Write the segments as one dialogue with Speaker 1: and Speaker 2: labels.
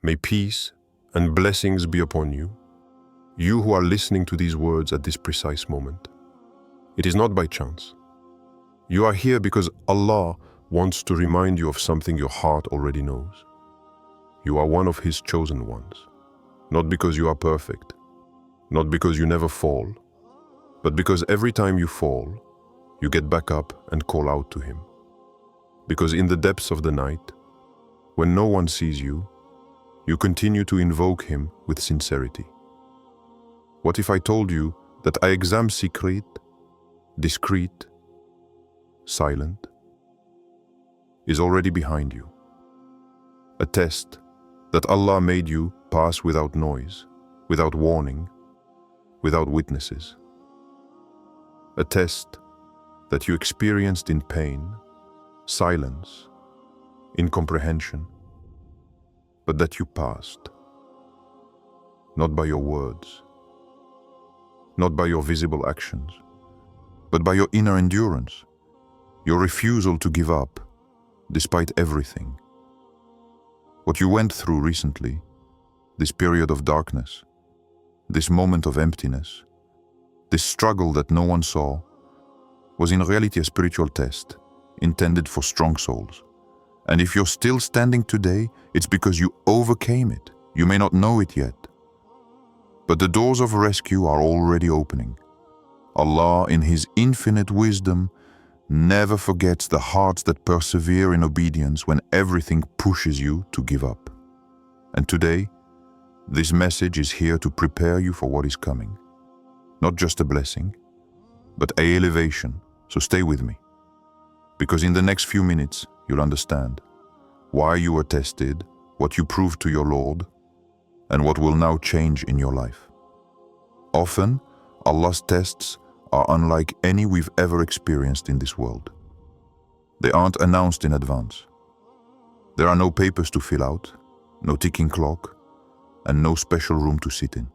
Speaker 1: May peace and blessings be upon you, you who are listening to these words at this precise moment. It is not by chance. You are here because Allah wants to remind you of something your heart already knows. You are one of His chosen ones, not because you are perfect, not because you never fall, but because every time you fall, you get back up and call out to Him. Because in the depths of the night, when no one sees you, you continue to invoke Him with sincerity. What if I told you that our exam secret, discreet, silent, is already behind you? A test that Allah made you pass without noise, without warning, without witnesses. A test that you experienced in pain, silence, incomprehension, but that you passed. Not by your words, not by your visible actions, but by your inner endurance, your refusal to give up despite everything. What you went through recently, this period of darkness, this moment of emptiness, this struggle that no one saw, was in reality a spiritual test intended for strong souls. And if you're still standing today, it's because you overcame it. You may not know it yet, but the doors of rescue are already opening. Allah, in His infinite wisdom, never forgets the hearts that persevere in obedience when everything pushes you to give up. And today, this message is here to prepare you for what is coming. Not just a blessing, but an elevation. So stay with me, because in the next few minutes, you'll understand why you were tested, what you proved to your Lord, and what will now change in your life. Often, Allah's tests are unlike any we've ever experienced in this world. They aren't announced in advance. There are no papers to fill out, no ticking clock, and no special room to sit in.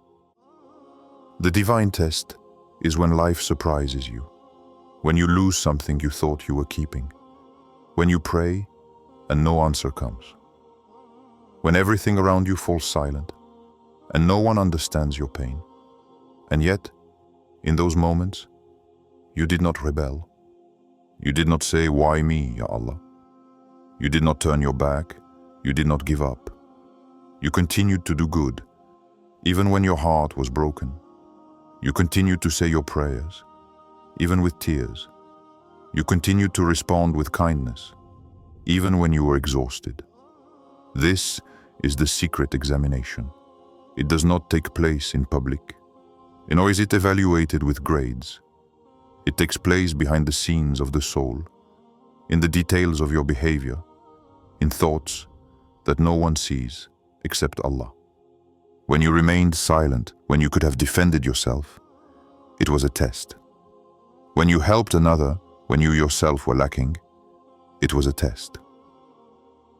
Speaker 1: The divine test is when life surprises you, when you lose something you thought you were keeping, when you pray and no answer comes, when everything around you falls silent and no one understands your pain. And yet, in those moments, you did not rebel. You did not say, "Why me, Ya Allah?" You did not turn your back. You did not give up. You continued to do good, even when your heart was broken. You continued to say your prayers, even with tears. You continued to respond with kindness, even when you were exhausted. This is the secret examination. It does not take place in public, nor is it evaluated with grades. It takes place behind the scenes of the soul, in the details of your behavior, in thoughts that no one sees except Allah. When you remained silent, when you could have defended yourself, it was a test. When you helped another, when you yourself were lacking, it was a test.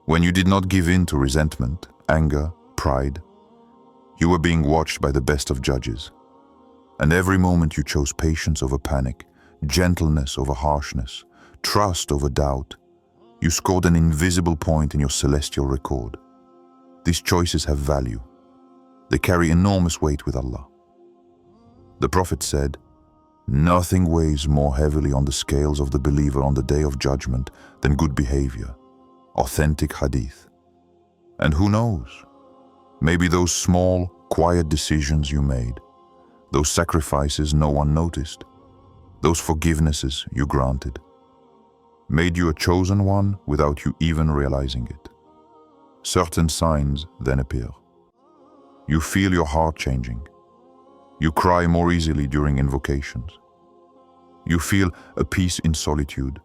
Speaker 1: When you did not give in to resentment, anger, pride, you were being watched by the best of judges. And every moment you chose patience over panic, gentleness over harshness, trust over doubt, you scored an invisible point in your celestial record. These choices have value. They carry enormous weight with Allah. The Prophet said, "Nothing weighs more heavily on the scales of the believer on the day of judgment than good behavior." Authentic hadith. And who knows? Maybe those small, quiet decisions you made, those sacrifices no one noticed, those forgivenesses you granted, made you a chosen one without you even realizing it. Certain signs then appear. You feel your heart changing. You cry more easily during invocations. You feel a peace in solitude,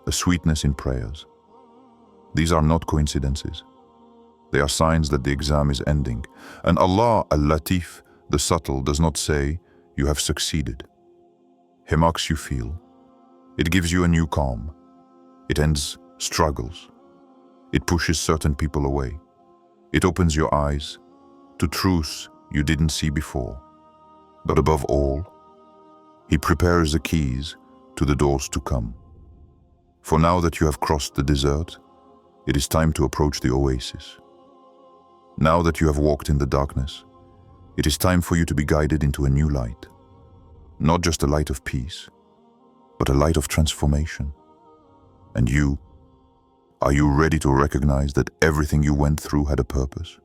Speaker 1: a sweetness in prayers. These are not coincidences. They are signs that the exam is ending. And Allah, Al-Latif, the subtle, does not say, "You have succeeded." He makes you feel. It gives you a new calm. It ends struggles. It pushes certain people away. It opens your eyes to truths you didn't see before. But above all, He prepares the keys to the doors to come. For now that you have crossed the desert, it is time to approach the oasis.
Speaker 2: Now that you have walked in the darkness, it is time for you to be guided into a new light. Not just a light of peace, but a light of transformation. And are you ready to recognize that everything you went through had a purpose?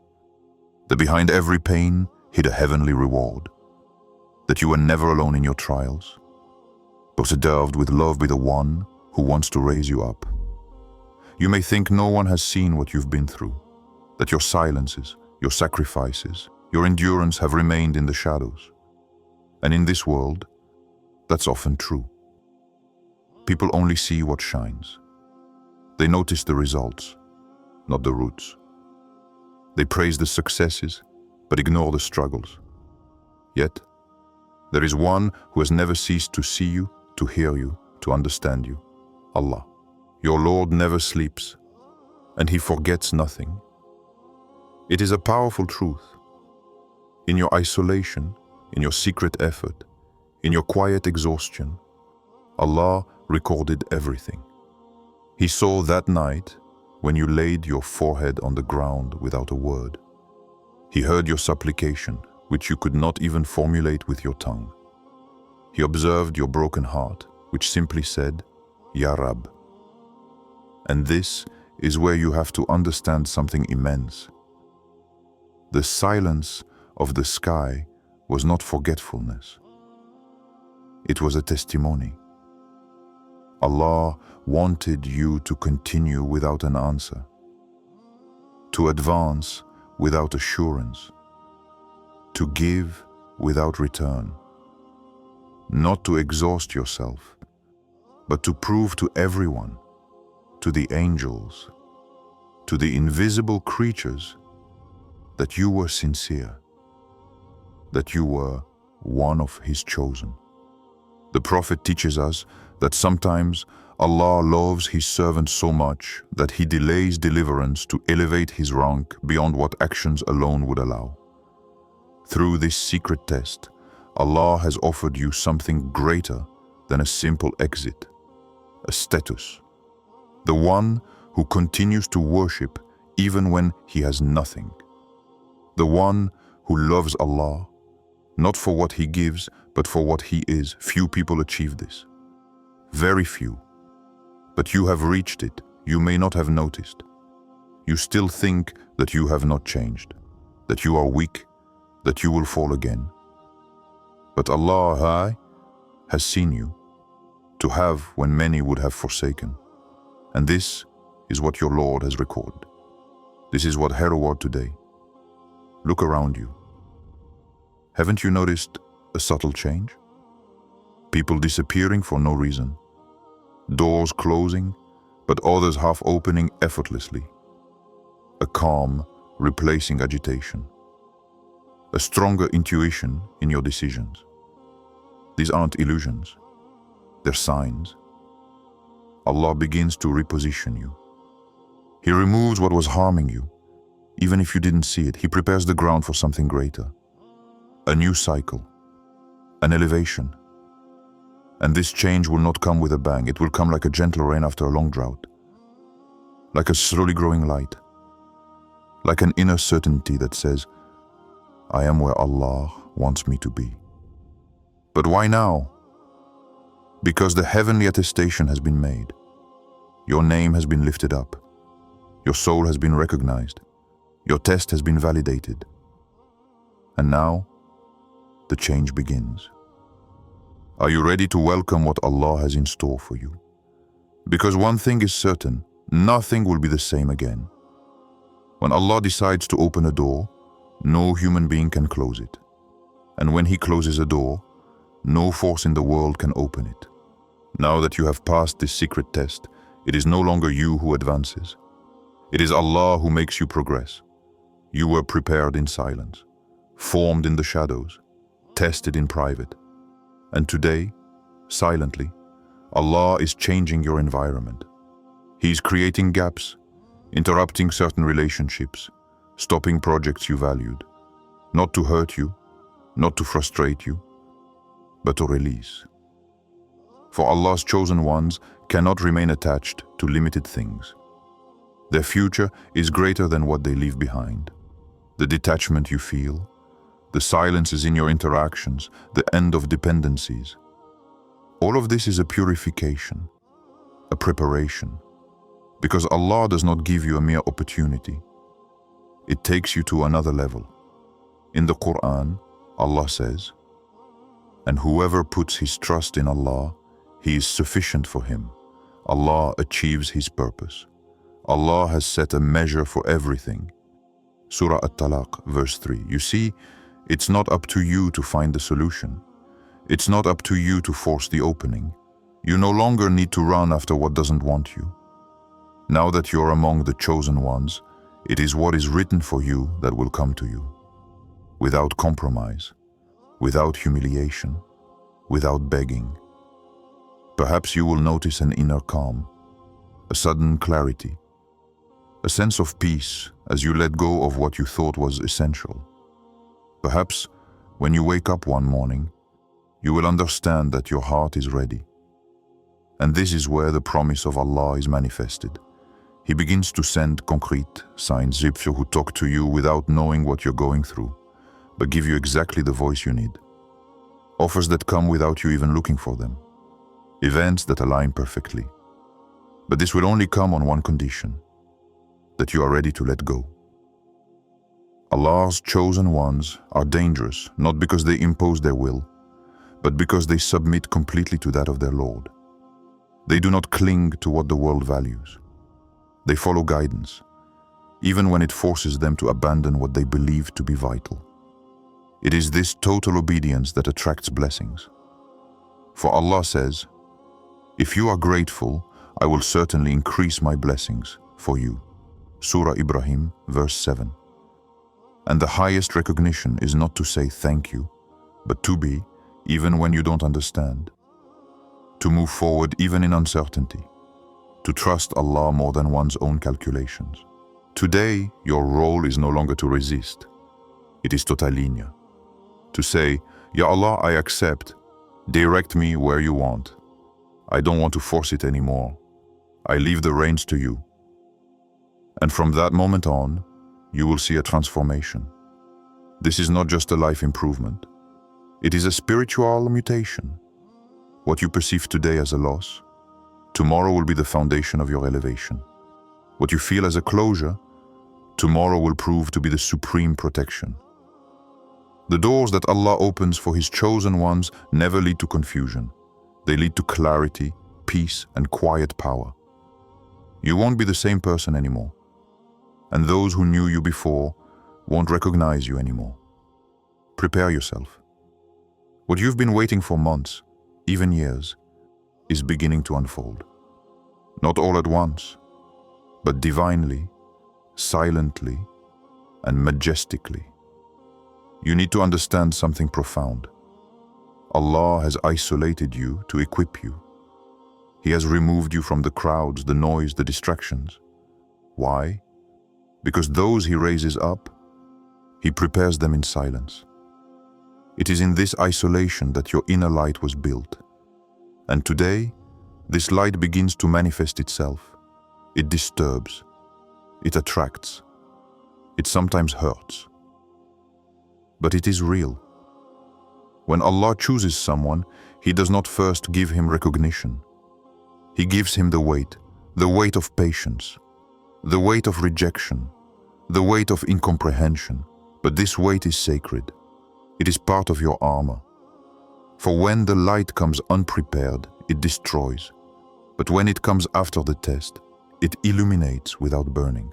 Speaker 2: That behind every pain hid a heavenly reward? That you were never alone in your trials, but served with love by the one who wants to raise you up? You may think no one has seen what you've been through, that your silences, your sacrifices, your endurance have remained in the shadows. And in this world, that's often true. People only see what shines. They notice the results, not the roots. They praise the successes, but ignore the struggles. Yet, there is one who has never ceased to see you, to hear you, to understand you. Allah. Your Lord never sleeps, and He forgets nothing. It is a powerful truth. In your isolation, in your secret effort, in your quiet exhaustion, Allah recorded everything. He saw that night when you laid your forehead on the ground without a word. He heard your supplication, which you could not even formulate with your tongue. He observed your broken heart, which simply said, Ya Rab. And this is where you have to understand something immense. The silence of the sky was not forgetfulness. It was a testimony. Allah wanted you to continue without an answer, to advance without assurance, to give without return, not to exhaust yourself, but to prove to everyone, to the angels, to the invisible creatures, that you were sincere, that you were one of His chosen. The Prophet teaches us that sometimes Allah loves His servant so much that He delays deliverance to elevate his rank beyond what actions alone would allow. Through this secret test, Allah has offered you something greater than a simple exit, a status. The one who continues to worship even when he has nothing. The one who loves Allah, not for what He gives, but for what He is. Few people achieve this. Very few. But you have reached it. You may not have noticed. You still think that you have not changed, that you are weak, that you will fall again. But Allah has seen you, to have when many would have forsaken. And this is what your Lord has recorded. This is what Hereward today. Look around you. Haven't you noticed a subtle change? People disappearing for no reason. Doors closing, but others half opening effortlessly. A calm replacing agitation. A stronger intuition in your decisions. These aren't illusions. They're signs. Allah begins to reposition you. He removes what was harming you. Even if you didn't see it, He prepares the ground for something greater. A new cycle. An elevation. And this change will not come with a bang. It will come like a gentle rain after a long drought. Like a slowly growing light. Like an inner certainty that says, I am where Allah wants me to be. But why now? Because the heavenly attestation has been made. Your name has been lifted up. Your soul has been recognized. Your test has been validated. And now, the change begins. Are you ready to welcome what Allah has in store for you? Because one thing is certain, nothing will be the same again. When Allah decides to open a door, no human being can close it. And when He closes a door, no force in the world can open it. Now that you have passed this secret test, it is no longer you who advances. It is Allah who makes you progress. You were prepared in silence, formed in the shadows, tested in private. And today, silently, Allah is changing your environment. He is creating gaps, interrupting certain relationships, stopping projects you valued, not to hurt you, not to frustrate you, but to release. For Allah's chosen ones cannot remain attached to limited things. Their future is greater than what they leave behind. the detachment you feel, the silences in your interactions, the end of dependencies. All of this is a purification, a preparation, because Allah does not give you a mere opportunity. It takes you to another level. In the Quran, Allah says, "And whoever puts his trust in Allah, He is sufficient for him. Allah achieves His purpose. Allah has set a measure for everything." Surah At-Talaq, verse 3. You see, it's not up to you to find the solution. It's not up to you to force the opening. You no longer need to run after what doesn't want you. Now that you're among the chosen ones, it is what is written for you that will come to you. Without compromise, without humiliation, without begging. Perhaps you will notice an inner calm, a sudden clarity, a sense of peace as you let go of what you thought was essential. Perhaps when you wake up one morning, you will understand that your heart is ready. And this is where the promise of Allah is manifested. He begins to send concrete signs, Zipfir, who talk to you without knowing what you're going through, but give you exactly the voice you need. Offers that come without you even looking for them. Events that align perfectly. But this will only come on one condition, that you are ready to let go. Allah's chosen ones are dangerous, not because they impose their will, but because they submit completely to that of their Lord. They do not cling to what the world values. They follow guidance, even when it forces them to abandon what they believe to be vital. It is this total obedience that attracts blessings. For Allah says, "If you are grateful, I will certainly increase my blessings for you." Surah Ibrahim, verse 7. And the highest recognition is not to say thank you, but to be, even when you don't understand. To move forward even in uncertainty. To trust Allah more than one's own calculations. Today, your role is no longer to resist. It is to talinya. To say, "Ya Allah, I accept. Direct me where you want. I don't want to force it anymore. I leave the reins to you." And from that moment on, you will see a transformation. This is not just a life improvement. It is a spiritual mutation. What you perceive today as a loss, tomorrow will be the foundation of your elevation. What you feel as a closure, tomorrow will prove to be the supreme protection. The doors that Allah opens for His chosen ones never lead to confusion. They lead to clarity, peace, and quiet power. You won't be the same person anymore. And those who knew you before won't recognize you anymore. Prepare yourself. What you've been waiting for months, even years, is beginning to unfold. Not all at once, but divinely, silently, and majestically. You need to understand something profound. Allah has isolated you to equip you. He has removed you from the crowds, the noise, the distractions. Why? Because those He raises up, He prepares them in silence. It is in this isolation that your inner light was built. And today, this light begins to manifest itself. It disturbs. It attracts. It sometimes hurts. But it is real. When Allah chooses someone, He does not first give him recognition. He gives him the weight of patience, the weight of rejection, the weight of incomprehension. But this weight is sacred. It is part of your armor. For when the light comes unprepared, it destroys. But when it comes after the test, it illuminates without burning.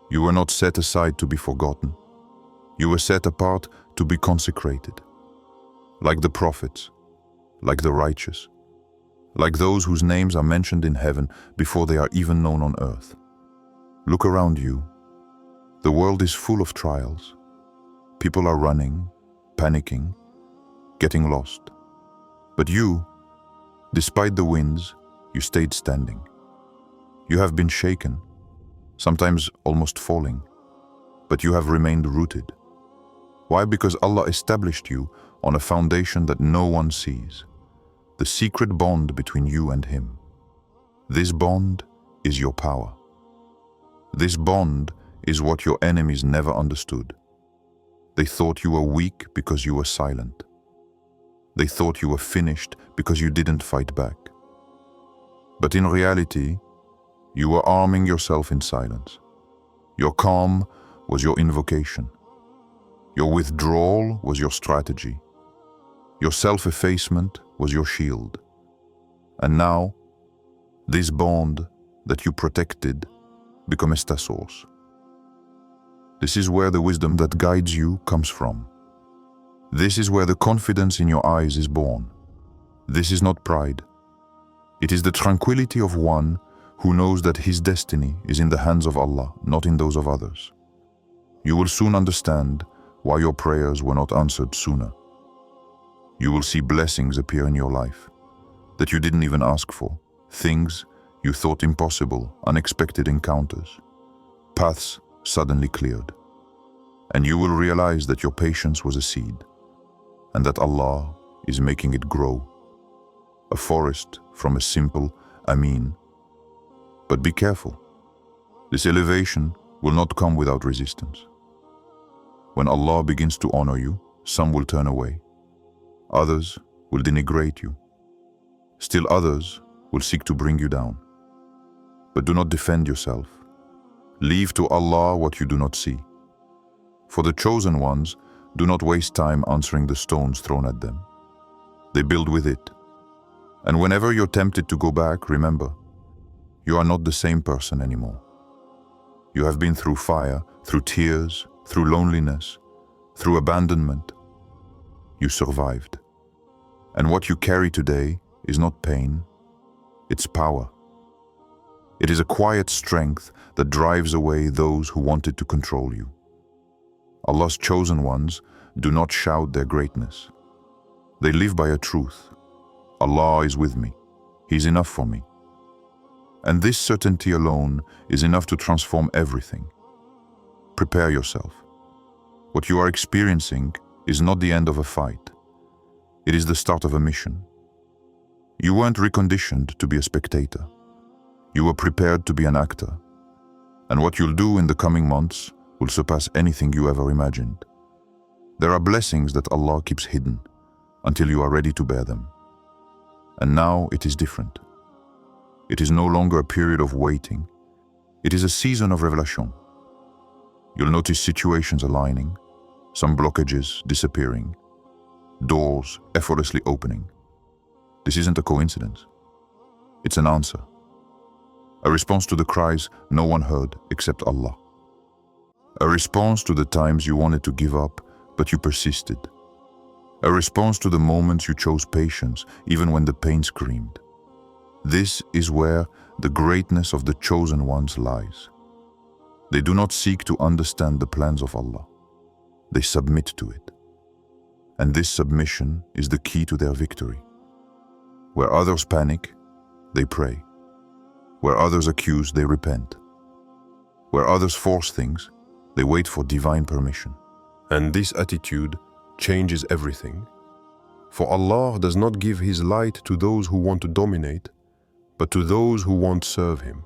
Speaker 2: You were not set aside to be forgotten. You were set apart to be consecrated. Like the prophets, like the righteous, like those whose names are mentioned in heaven before they are even known on earth. Look around you. The world is full of trials. People are running, panicking, getting lost. But you, despite the winds, you stayed standing. You have been shaken, sometimes almost falling, but you have remained rooted. Why? Because Allah established you on a foundation that no one sees, the secret bond between you and Him. This bond is your power. This bond is what your enemies never understood. They thought you were weak because you were silent. They thought you were finished because you didn't fight back. But in reality, you were arming yourself in silence. Your calm was your invocation. Your withdrawal was your strategy. Your self-effacement was your shield. And now, this bond that you protected become estasos. This is where the wisdom that guides you comes from. This is where the confidence in your eyes is born. This is not pride. It is the tranquility of one who knows that his destiny is in the hands of Allah, not in those of others. You will soon understand why your prayers were not answered sooner. You will see blessings appear in your life that you didn't even ask for, things you thought impossible, unexpected encounters, paths suddenly cleared. And you will realize that your patience was a seed, and that Allah is making it grow, a forest from a simple Ameen. But be careful. This elevation will not come without resistance. When Allah begins to honor you, some will turn away. Others will denigrate you. Still others will seek to bring you down. But do not defend yourself. Leave to Allah what you do not see. For the chosen ones do not waste time answering the stones thrown at them. They build with it. And whenever you're tempted to go back, remember, you are not the same person anymore. You have been through fire, through tears, through loneliness, through abandonment. You survived. And what you carry today is not pain, it's power. It is a quiet strength that drives away those who wanted to control you. Allah's chosen ones do not shout their greatness. They live by a truth. Allah is with me. He's enough for me. And this certainty alone is enough to transform everything. Prepare yourself. What you are experiencing is not the end of a fight. It is the start of a mission. You weren't reconditioned to be a spectator. You were prepared to be an actor. And what you'll do in the coming months will surpass anything you ever imagined. There are blessings that Allah keeps hidden until you are ready to bear them. And now it is different. It is no longer a period of waiting. It is a season of revelation. You'll notice situations aligning, some blockages disappearing, doors effortlessly opening. This isn't a coincidence. It's an answer. A response to the cries no one heard except Allah. A response to the times you wanted to give up, but you persisted. A response to the moments you chose patience, even when the pain screamed. This is where the greatness of the chosen ones lies. They do not seek to understand the plans of Allah. They submit to it. And this submission is the key to their victory. Where others panic, they pray. Where others accuse, they repent. Where others force things, they wait for divine permission.
Speaker 1: And this attitude changes everything. For Allah does not give His light to those who want to dominate, but to those who won't serve Him.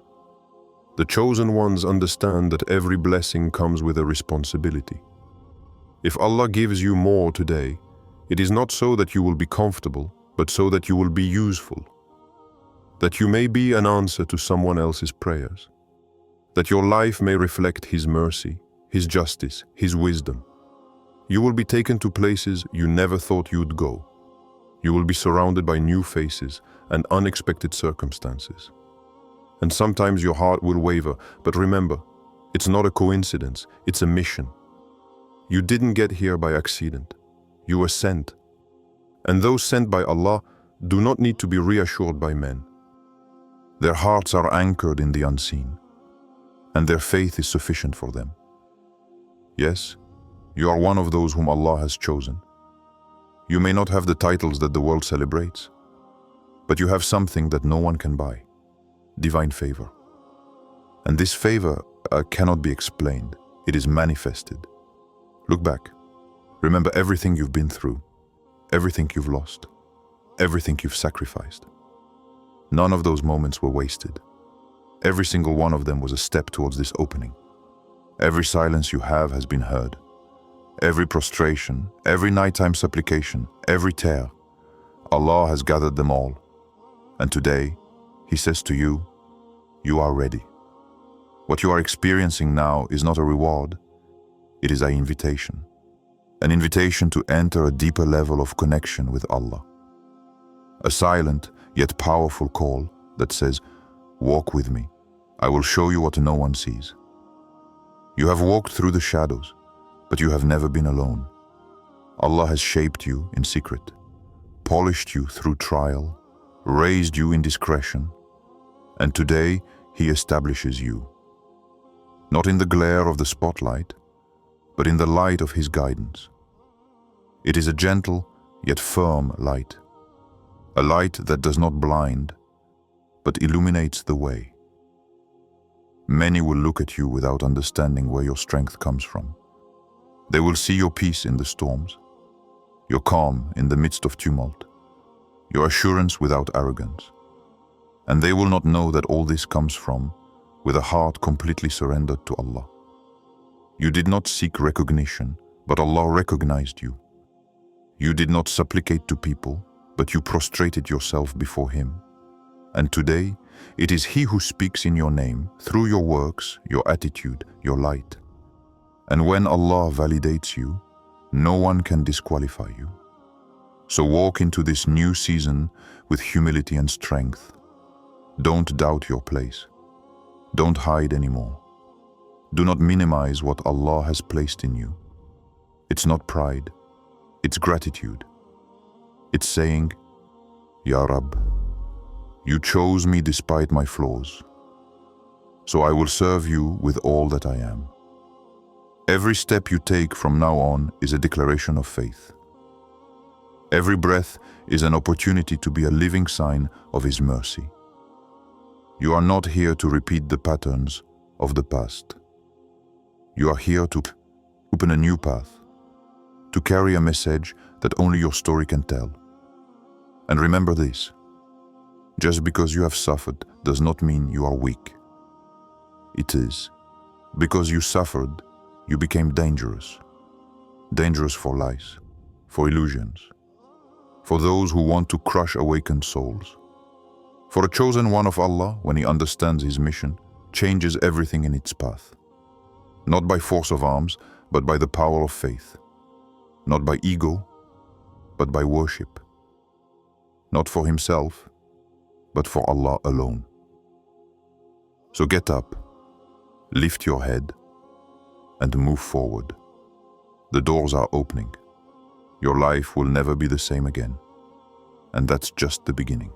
Speaker 1: The chosen ones understand that every blessing comes with a responsibility. If Allah gives you more today, it is not so that you will be comfortable, but so that you will be useful. That you may be an answer to someone else's prayers. That your life may reflect His mercy, His justice, His wisdom. You will be taken to places you never thought you'd go. You will be surrounded by new faces and unexpected circumstances. And sometimes your heart will waver, but remember, it's not a coincidence, it's a mission. You didn't get here by accident. You were sent. And those sent by Allah do not need to be reassured by men. Their hearts are anchored in the unseen, and their faith is sufficient for them. Yes, you are one of those whom Allah has chosen. You may not have the titles that the world celebrates, but you have something that no one can buy: divine favor. And this favor cannot be explained. It is manifested. Look back. Remember everything you've been through, everything you've lost, everything you've sacrificed. None of those moments were wasted. Every single one of them was a step towards this opening.
Speaker 2: Every silence you have has been heard. Every prostration, every nighttime supplication, every tear, Allah has gathered them all. And today, He says to you, you are ready. What you are experiencing now is not a reward, it is an invitation. An invitation to enter a deeper level of connection with Allah. A silent yet powerful call that says, walk with me. I will show you what no one sees. You have walked through the shadows, but you have never been alone. Allah has shaped you in secret, polished you through trial, raised you in discretion, and today He establishes you. Not in the glare of the spotlight, but in the light of His guidance. It is a gentle yet firm light, a light that does not blind, but illuminates the way. Many will look at you without understanding where your strength comes from. They will see your peace in the storms, your calm in the midst of tumult, your assurance without arrogance. And they will not know that all this comes from with a heart completely surrendered to Allah. You did not seek recognition, but Allah recognized you. You did not supplicate to people, but you prostrated yourself before Him. And today, it is He who speaks in your name, through your works, your attitude, your light. And when Allah validates you, no one can disqualify you. So walk into this new season with humility and strength. Don't doubt your place. Don't hide anymore. Do not minimize what Allah has placed in you. It's not pride, it's gratitude. It's saying, Ya Rab, you chose me despite my flaws, so I will serve you with all that I am. Every step you take from now on is a declaration of faith. Every breath is an opportunity to be a living sign of His mercy. You are not here to repeat the patterns of the past. You are here to open a new path, to carry a message that only your story can tell. And remember this, just because you have suffered does not mean you are weak. It is because you suffered, you became dangerous. Dangerous for lies, for illusions, for those who want to crush awakened souls. For a chosen one of Allah, when he understands his mission, changes everything in its path. Not by force of arms, but by the power of faith. Not by ego, but by worship. Not for himself, but for Allah alone. So get up, lift your head, and move forward. The doors are opening. Your life will never be the same again. And that's just the beginning.